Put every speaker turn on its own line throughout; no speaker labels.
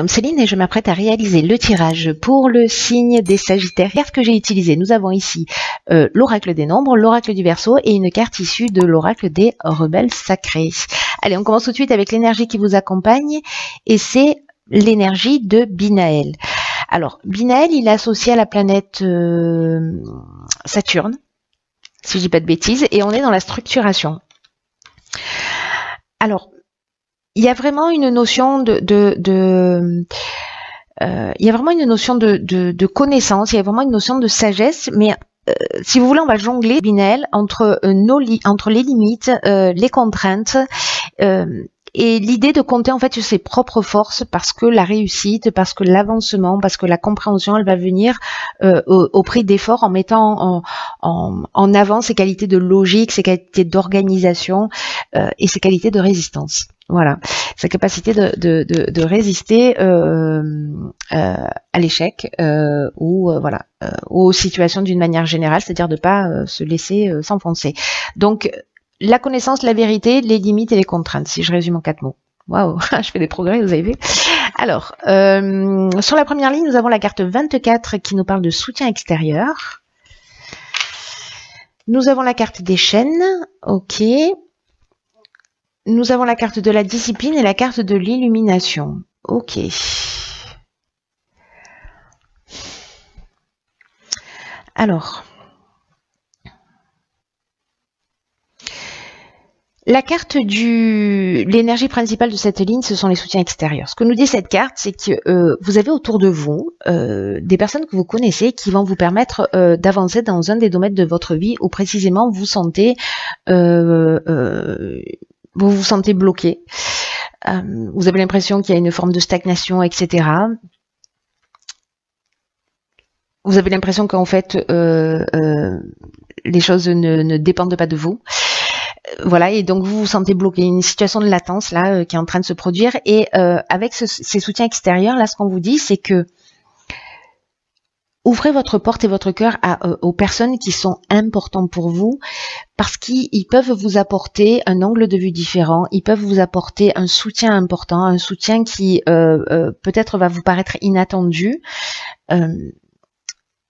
prénomme Céline et je m'apprête à réaliser le tirage pour le signe des Sagittaires. Carte que j'ai utilisée, nous avons ici l'oracle des nombres, l'oracle du Verseau et une carte issue de l'oracle des rebelles sacrés. Allez, on commence tout de suite avec l'énergie qui vous accompagne et c'est l'énergie de Binaël. Alors, Binaël, il est associé à la planète Saturne, si je dis pas de bêtises, et on est dans la structuration. Alors, il y a vraiment une notion de connaissance, il y a vraiment une notion de sagesse, mais si vous voulez, on va jongler, Binaël, entre les limites, les contraintes, et l'idée de compter en fait sur ses propres forces parce que la réussite, parce que l'avancement, parce que la compréhension, elle va venir au prix d'efforts en mettant en avant ses qualités de logique, ses qualités d'organisation et ses qualités de résistance. Voilà, sa capacité de résister à l'échec ou aux situations d'une manière générale, c'est-à-dire de pas se laisser s'enfoncer. Donc la connaissance, la vérité, les limites et les contraintes, si je résume en 4 mots. Waouh, je fais des progrès, vous avez vu. Alors, sur la première ligne, nous avons la carte 24 qui nous parle de soutien extérieur. Nous avons la carte des chaînes, ok. Nous avons la carte de la discipline et la carte de l'illumination, ok. Alors, la carte l'énergie principale de cette ligne, ce sont les soutiens extérieurs. Ce que nous dit cette carte, c'est que vous avez autour de vous des personnes que vous connaissez qui vont vous permettre d'avancer dans un des domaines de votre vie où précisément vous vous sentez bloqué. Vous avez l'impression qu'il y a une forme de stagnation, etc. Vous avez l'impression qu'en fait, les choses ne dépendent pas de vous. Voilà, et donc vous vous sentez bloqué, une situation de latence là qui est en train de se produire. Et avec ces soutiens extérieurs, là, ce qu'on vous dit, c'est que ouvrez votre porte et votre cœur aux personnes qui sont importantes pour vous, parce qu'ils peuvent vous apporter un angle de vue différent, ils peuvent vous apporter un soutien important, un soutien qui peut-être va vous paraître inattendu.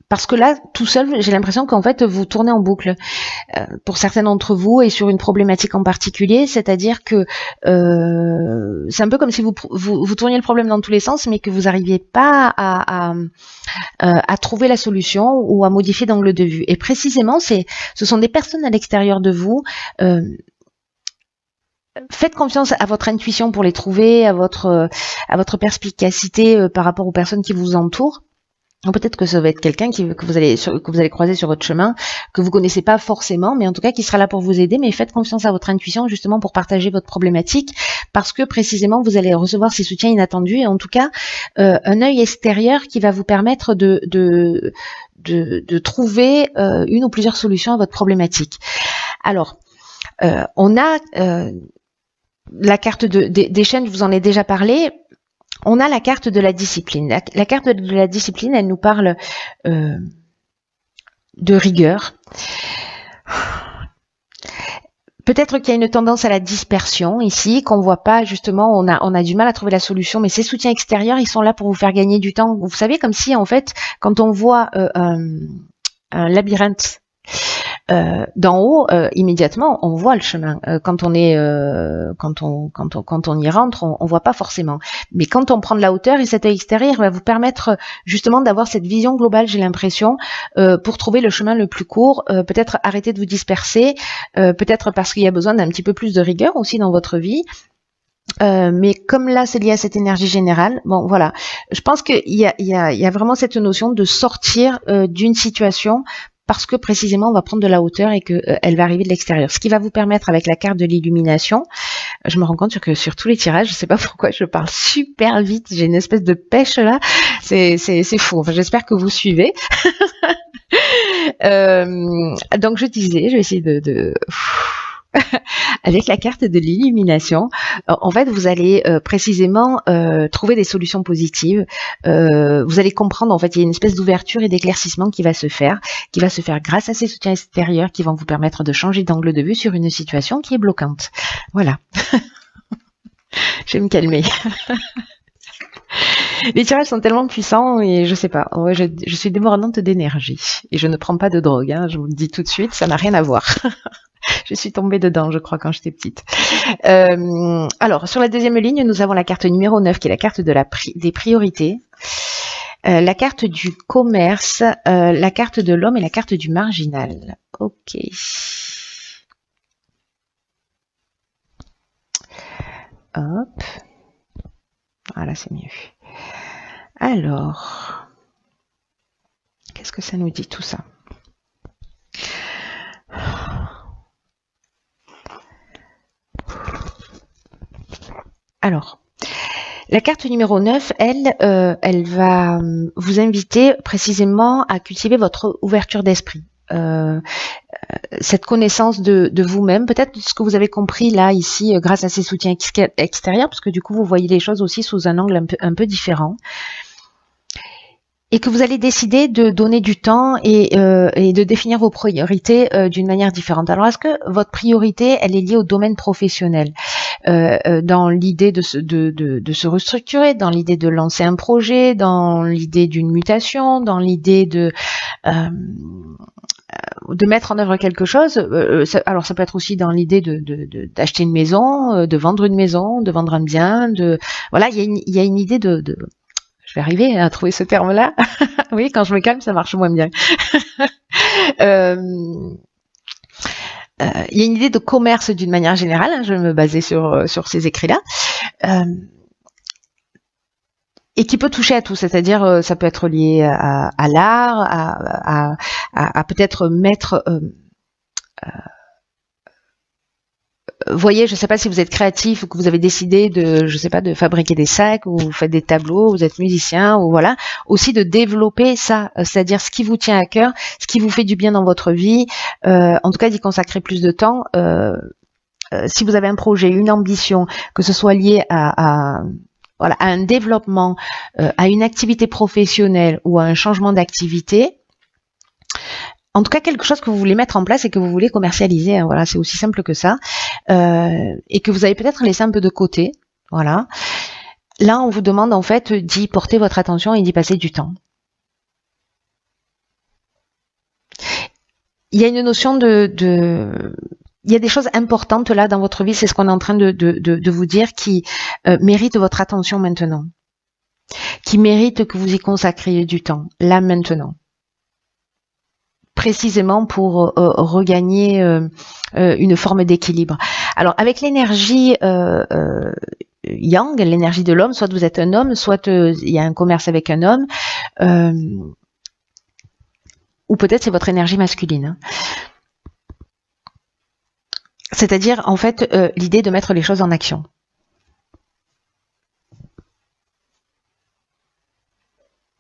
Parce que là, tout seul, j'ai l'impression qu'en fait, vous tournez en boucle pour certains d'entre vous et sur une problématique en particulier, c'est-à-dire que c'est un peu comme si vous tourniez le problème dans tous les sens, mais que vous n'arriviez pas à trouver la solution ou à modifier d'angle de vue. Et précisément, ce sont des personnes à l'extérieur de vous. Faites confiance à votre intuition pour les trouver, à votre perspicacité par rapport aux personnes qui vous entourent. Peut-être que ça va être quelqu'un que vous allez croiser sur votre chemin, que vous connaissez pas forcément, mais en tout cas qui sera là pour vous aider. Mais faites confiance à votre intuition justement pour partager votre problématique, parce que précisément vous allez recevoir ces soutiens inattendus et en tout cas un œil extérieur qui va vous permettre de trouver une ou plusieurs solutions à votre problématique. Alors, on a la carte des chaînes, je vous en ai déjà parlé. On a la carte de la discipline. La carte de la discipline, elle nous parle de rigueur. Peut-être qu'il y a une tendance à la dispersion ici, qu'on voit pas justement, on a du mal à trouver la solution, mais ces soutiens extérieurs, ils sont là pour vous faire gagner du temps. Vous savez, comme si en fait, quand on voit un labyrinthe d'en haut, immédiatement, on voit le chemin. Quand on y rentre, on voit pas forcément. Mais quand on prend de la hauteur, et cet œil extérieur va vous permettre justement d'avoir cette vision globale, j'ai l'impression, pour trouver le chemin le plus court, peut-être arrêter de vous disperser, peut-être parce qu'il y a besoin d'un petit peu plus de rigueur aussi dans votre vie. Mais comme là c'est lié à cette énergie générale, bon voilà, je pense qu'il y a vraiment cette notion de sortir d'une situation parce que précisément on va prendre de la hauteur et que elle va arriver de l'extérieur. Ce qui va vous permettre avec la carte de l'illumination, je me rends compte que sur tous les tirages, je sais pas pourquoi je parle super vite, j'ai une espèce de pêche là, c'est fou. Enfin, j'espère que vous suivez. Donc je disais, je vais essayer de avec la carte de l'illumination, en fait, vous allez précisément trouver des solutions positives. Vous allez comprendre, en fait, il y a une espèce d'ouverture et d'éclaircissement qui va se faire grâce à ces soutiens extérieurs qui vont vous permettre de changer d'angle de vue sur une situation qui est bloquante. Voilà. Je vais me calmer. Les tirages sont tellement puissants et je sais pas. Ouais, je suis débordante d'énergie et je ne prends pas de drogue. Hein, je vous le dis tout de suite, ça n'a rien à voir. Je suis tombée dedans, je crois, quand j'étais petite. Alors, sur la deuxième ligne, nous avons la carte numéro 9, qui est la carte de des priorités. La carte du commerce, la carte de l'homme et la carte du marginal. Ok. Hop. Voilà, c'est mieux. Alors, qu'est-ce que ça nous dit tout ça? Alors, la carte numéro 9, elle va vous inviter précisément à cultiver votre ouverture d'esprit. Cette connaissance de vous-même, peut-être ce que vous avez compris là, ici, grâce à ces soutiens extérieurs, parce que du coup, vous voyez les choses aussi sous un angle un peu différent. Et que vous allez décider de donner du temps et de définir vos priorités d'une manière différente. Alors, est-ce que votre priorité, elle est liée au domaine professionnel, dans l'idée de se restructurer, dans l'idée de lancer un projet, dans l'idée d'une mutation, dans l'idée de mettre en œuvre quelque chose. Alors, ça peut être aussi dans l'idée d'acheter une maison, de vendre une maison, de vendre un bien. Voilà, il y a une idée je vais arriver à trouver ce terme-là. Oui, quand je me calme, ça marche moins bien. Il y a une idée de commerce d'une manière générale. Hein, je vais me baser sur ces écrits-là. Et qui peut toucher à tout, c'est-à-dire ça peut être lié à l'art, à peut-être mettre... voyez, je ne sais pas si vous êtes créatif ou que vous avez décidé de fabriquer des sacs ou vous faites des tableaux, vous êtes musicien ou voilà, aussi de développer ça, c'est-à-dire ce qui vous tient à cœur, ce qui vous fait du bien dans votre vie, en tout cas d'y consacrer plus de temps. Si vous avez un projet, une ambition, que ce soit lié à un développement, à une activité professionnelle ou à un changement d'activité, en tout cas quelque chose que vous voulez mettre en place et que vous voulez commercialiser, hein, voilà, c'est aussi simple que ça, et que vous avez peut-être laissé un peu de côté, voilà. Là, on vous demande en fait d'y porter votre attention et d'y passer du temps. Il y a une notion il y a des choses importantes là dans votre vie, c'est ce qu'on est en train de vous dire, qui méritent votre attention maintenant, qui méritent que vous y consacriez du temps, là maintenant. Précisément pour regagner une forme d'équilibre. Alors avec l'énergie yang, l'énergie de l'homme, soit vous êtes un homme, soit il y a un commerce avec un homme, ou peut-être c'est votre énergie masculine. C'est-à-dire en fait l'idée de mettre les choses en action.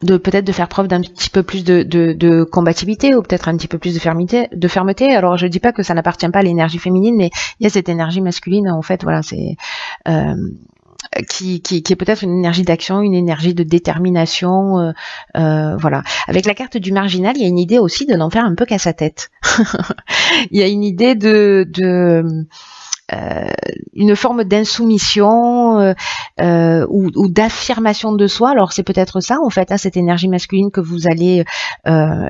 Peut-être de faire preuve d'un petit peu plus de combativité ou peut-être un petit peu plus de fermeté. Alors je dis pas que ça n'appartient pas à l'énergie féminine, mais il y a cette énergie masculine en fait, voilà, c'est qui est peut-être une énergie d'action, une énergie de détermination, voilà. Avec la carte du marginal, il y a une idée aussi de n'en faire un peu qu'à sa tête. Il y a une idée une forme d'insoumission ou d'affirmation de soi. Alors c'est peut-être ça en fait, hein, cette énergie masculine que vous allez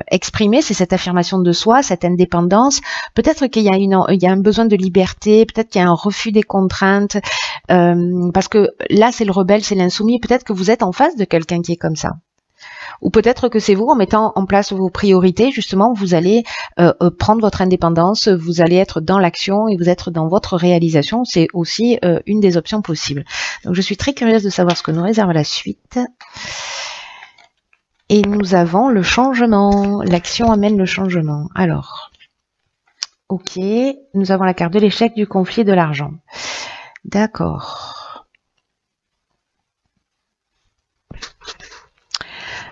exprimer, c'est cette affirmation de soi, cette indépendance. Peut-être qu'il y a un besoin de liberté, peut-être qu'il y a un refus des contraintes, parce que là c'est le rebelle, c'est l'insoumis. Peut-être que vous êtes en face de quelqu'un qui est comme ça. Ou peut-être que c'est vous, en mettant en place vos priorités, justement, vous allez prendre votre indépendance, vous allez être dans l'action et vous êtes dans votre réalisation. C'est aussi une des options possibles. Donc, je suis très curieuse de savoir ce que nous réserve la suite. Et nous avons le changement. L'action amène le changement. Alors, ok, nous avons la carte de l'échec, du conflit, de l'argent. D'accord.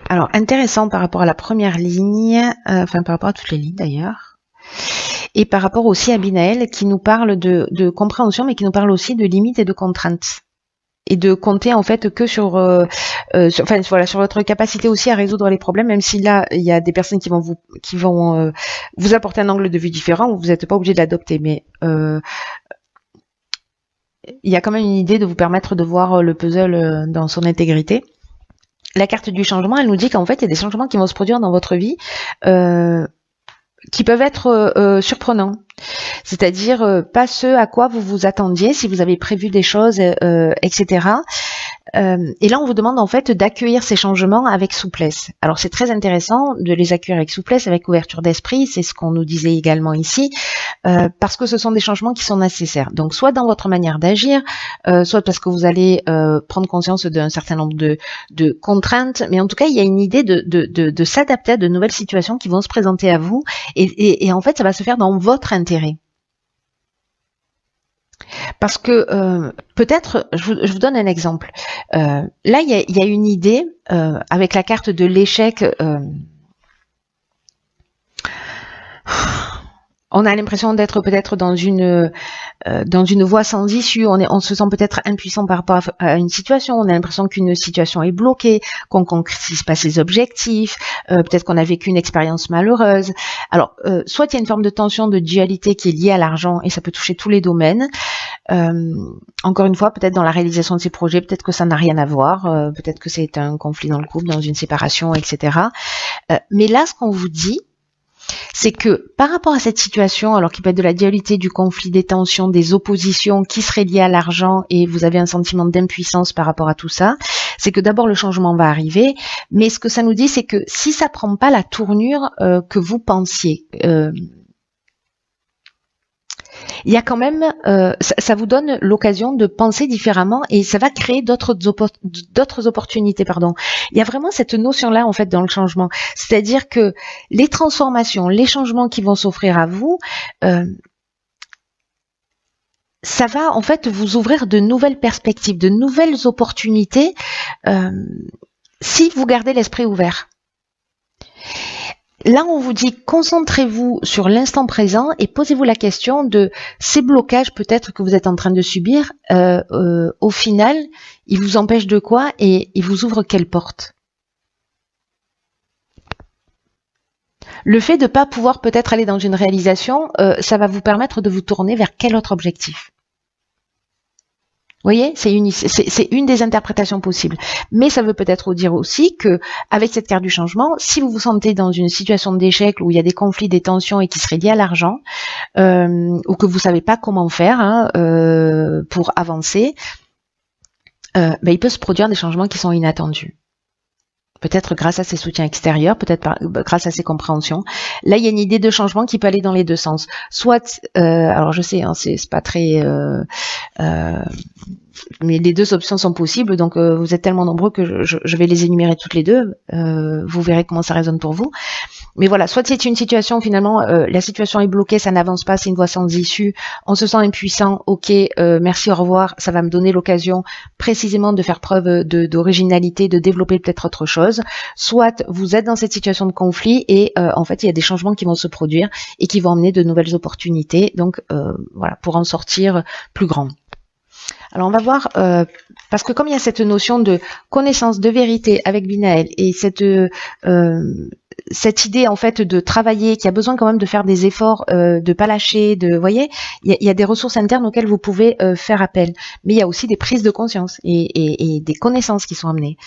Alors, intéressant par rapport à la première ligne, enfin par rapport à toutes les lignes d'ailleurs, et par rapport aussi à Binaël qui nous parle de compréhension, mais qui nous parle aussi de limites et de contraintes. Et de compter en fait que sur votre capacité aussi à résoudre les problèmes, même si là il y a des personnes qui vont vous apporter un angle de vue différent, où vous n'êtes pas obligé de l'adopter, mais il y a quand même une idée de vous permettre de voir le puzzle dans son intégrité. la carte du changement, elle nous dit qu'en fait, il y a des changements qui vont se produire dans votre vie qui peuvent être surprenants. C'est-à-dire pas ce à quoi vous vous attendiez, si vous avez prévu des choses, etc. Et là, on vous demande en fait d'accueillir ces changements avec souplesse. Alors, c'est très intéressant de les accueillir avec souplesse, avec ouverture d'esprit. C'est ce qu'on nous disait également ici, parce que ce sont des changements qui sont nécessaires. Donc, soit dans votre manière d'agir, soit parce que vous allez prendre conscience d'un certain nombre de contraintes. Mais en tout cas, il y a une idée de s'adapter à de nouvelles situations qui vont se présenter à vous. Et en fait, ça va se faire dans votre intérêt. Parce que peut-être, je vous donne un exemple. Là, il y a une idée avec la carte de l'échec. On a l'impression d'être peut-être dans une voie sans issue. On se sent peut-être impuissant par rapport à une situation. On a l'impression qu'une situation est bloquée, qu'on concrétise pas ses objectifs. Peut-être qu'on a vécu une expérience malheureuse. Alors, soit il y a une forme de tension, de dualité qui est liée à l'argent et ça peut toucher tous les domaines. Encore une fois, peut-être dans la réalisation de ces projets, peut-être que ça n'a rien à voir. Peut-être que c'est un conflit dans le couple, dans une séparation, etc. Mais là, ce qu'on vous dit, c'est que par rapport à cette situation, alors qu'il peut être de la dualité, du conflit, des tensions, des oppositions qui seraient liées à l'argent et vous avez un sentiment d'impuissance par rapport à tout ça, c'est que d'abord le changement va arriver, mais ce que ça nous dit, c'est que si ça prend pas la tournure que vous pensiez, il y a quand même, ça vous donne l'occasion de penser différemment et ça va créer d'autres opportunités, pardon. Il y a vraiment cette notion-là en fait dans le changement, c'est-à-dire que les transformations, les changements qui vont s'offrir à vous, ça va en fait vous ouvrir de nouvelles perspectives, de nouvelles opportunités, si vous gardez l'esprit ouvert. Là, on vous dit, concentrez-vous sur l'instant présent et posez-vous la question de ces blocages peut-être que vous êtes en train de subir, au final, ils vous empêchent de quoi et ils vous ouvrent quelle porte? Le fait de ne pas pouvoir peut-être aller dans une réalisation, ça va vous permettre de vous tourner vers quel autre objectif? Vous voyez, c'est une des interprétations possibles. Mais ça veut peut-être dire aussi que, avec cette carte du changement, si vous vous sentez dans une situation d'échec où il y a des conflits, des tensions et qui seraient liés à l'argent, ou que vous savez pas comment faire pour avancer, il peut se produire des changements qui sont inattendus. Peut-être grâce à ces soutiens extérieurs, peut-être grâce à ces compréhensions. Là, il y a une idée de changement qui peut aller dans les deux sens. Soit, alors je sais, c'est pas très... mais les deux options sont possibles, donc vous êtes tellement nombreux que je vais les énumérer toutes les deux. Vous verrez comment ça résonne pour vous. Mais voilà, soit c'est une situation, finalement, la situation est bloquée, ça n'avance pas, c'est une voie sans issue, on se sent impuissant, ok, merci, au revoir, ça va me donner l'occasion précisément de faire preuve d'originalité, de développer peut-être autre chose. Soit vous êtes dans cette situation de conflit et en fait, il y a des changements qui vont se produire et qui vont emmener de nouvelles opportunités, donc voilà, pour en sortir plus grand. Alors on va voir, parce que comme il y a cette notion de connaissance, de vérité avec Binaël et cette idée en fait de travailler, qui a besoin quand même de faire des efforts, de pas lâcher, vous voyez, il y a des ressources internes auxquelles vous pouvez faire appel, mais il y a aussi des prises de conscience et des connaissances qui sont amenées.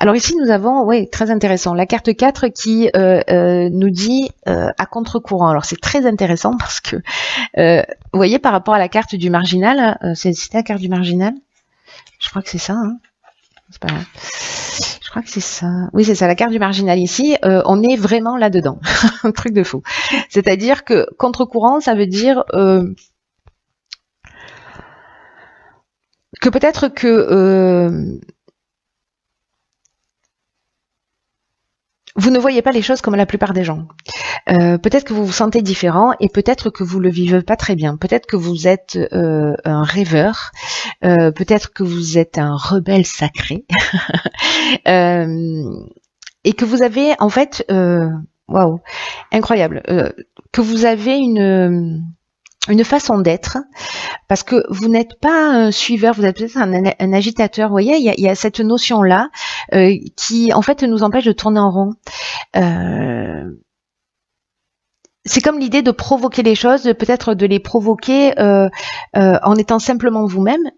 Alors ici nous avons, très intéressant, la carte 4 qui nous dit à contre-courant. Alors c'est très intéressant parce que, vous voyez, par rapport à la carte du marginal, c'était la carte du marginal? Je crois que c'est ça, hein, c'est pas grave. Je crois que c'est ça. Oui, c'est ça, la carte du marginal ici, on est vraiment là-dedans. Un truc de fou. C'est-à-dire que contre-courant, ça veut dire que peut-être que vous ne voyez pas les choses comme la plupart des gens. Peut-être que vous vous sentez différent et peut-être que vous le vivez pas très bien. Peut-être que vous êtes un rêveur. Peut-être que vous êtes un rebelle sacré. Et que vous avez en fait, waouh, incroyable, que vous avez une façon d'être, parce que vous n'êtes pas un suiveur, vous êtes peut-être un agitateur. Vous voyez, il y a cette notion-là qui, en fait, nous empêche de tourner en rond. C'est comme l'idée de provoquer les choses, peut-être de les provoquer en étant simplement vous-même.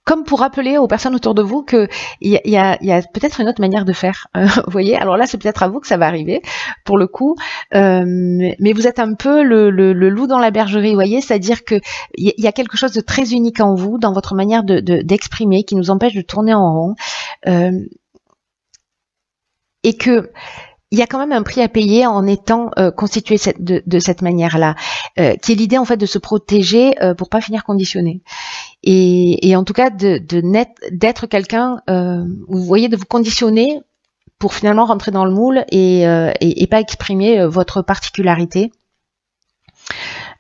comme pour rappeler aux personnes autour de vous que il y a peut-être une autre manière de faire. Vous voyez, alors là, c'est peut-être à vous que ça va arriver, pour le coup. Mais vous êtes un peu le loup dans la bergerie, vous voyez, c'est-à-dire que il y a quelque chose de très unique en vous, dans votre manière d'exprimer, qui nous empêche de tourner en rond, et que il y a quand même un prix à payer en étant constitué de cette manière-là, qui est l'idée en fait de se protéger pour pas finir conditionné. Et en tout cas d'être quelqu'un, vous voyez, de vous conditionner pour finalement rentrer dans le moule et pas exprimer votre particularité.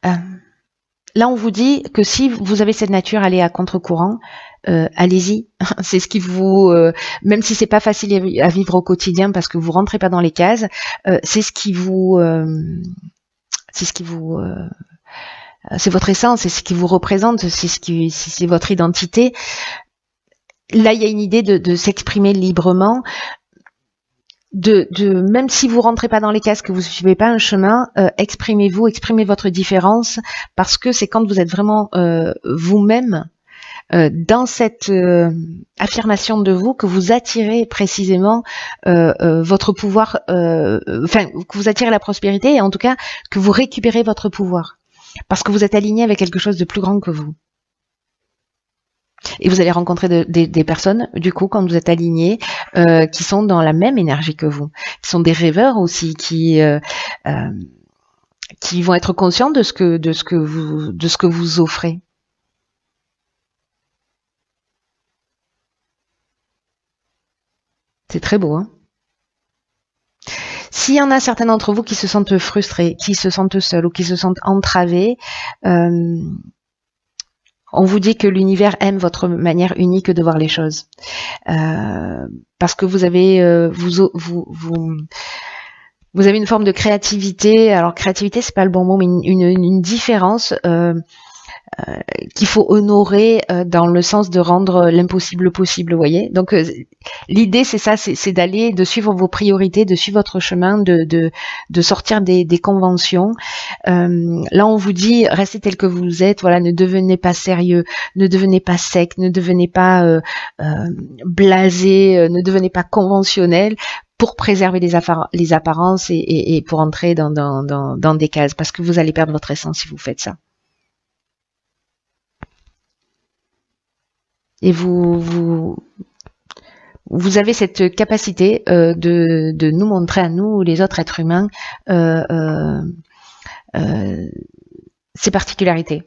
Là, on vous dit que si vous avez cette nature, allez à contre-courant, allez-y. C'est ce qui vous, même si c'est pas facile à vivre au quotidien parce que vous rentrez pas dans les cases, c'est ce qui vous, c'est votre essence, c'est ce qui vous représente, c'est votre identité. Là, il y a une idée de s'exprimer librement. Même si vous rentrez pas dans les cases, que vous suivez pas un chemin, exprimez-vous, exprimez votre différence, parce que c'est quand vous êtes vraiment vous-même dans cette affirmation de vous que vous attirez précisément votre pouvoir, que vous attirez la prospérité et en tout cas que vous récupérez votre pouvoir, parce que vous êtes aligné avec quelque chose de plus grand que vous. Et vous allez rencontrer des personnes, du coup, quand vous êtes alignés, qui sont dans la même énergie que vous, qui sont des rêveurs aussi, qui vont être conscients de ce que vous offrez. C'est très beau, hein? S'il y en a certains d'entre vous qui se sentent frustrés, qui se sentent seuls ou qui se sentent entravés, on vous dit que l'univers aime votre manière unique de voir les choses, parce que vous avez vous avez une forme de créativité. Alors créativité, c'est pas le bon mot, mais une différence qu'il faut honorer dans le sens de rendre l'impossible possible, vous voyez. Donc l'idée c'est ça, c'est d'aller, de suivre vos priorités, de suivre votre chemin, de sortir des conventions. Là on vous dit restez tel que vous êtes, voilà, ne devenez pas sérieux, ne devenez pas sec, ne devenez pas blasé, ne devenez pas conventionnel, pour préserver les apparences et pour entrer dans des cases, parce que vous allez perdre votre essence si vous faites ça. Et vous avez cette capacité de nous montrer à nous, les autres êtres humains, ces particularités.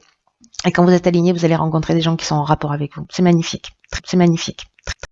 Et quand vous êtes aligné, vous allez rencontrer des gens qui sont en rapport avec vous. C'est magnifique. C'est magnifique.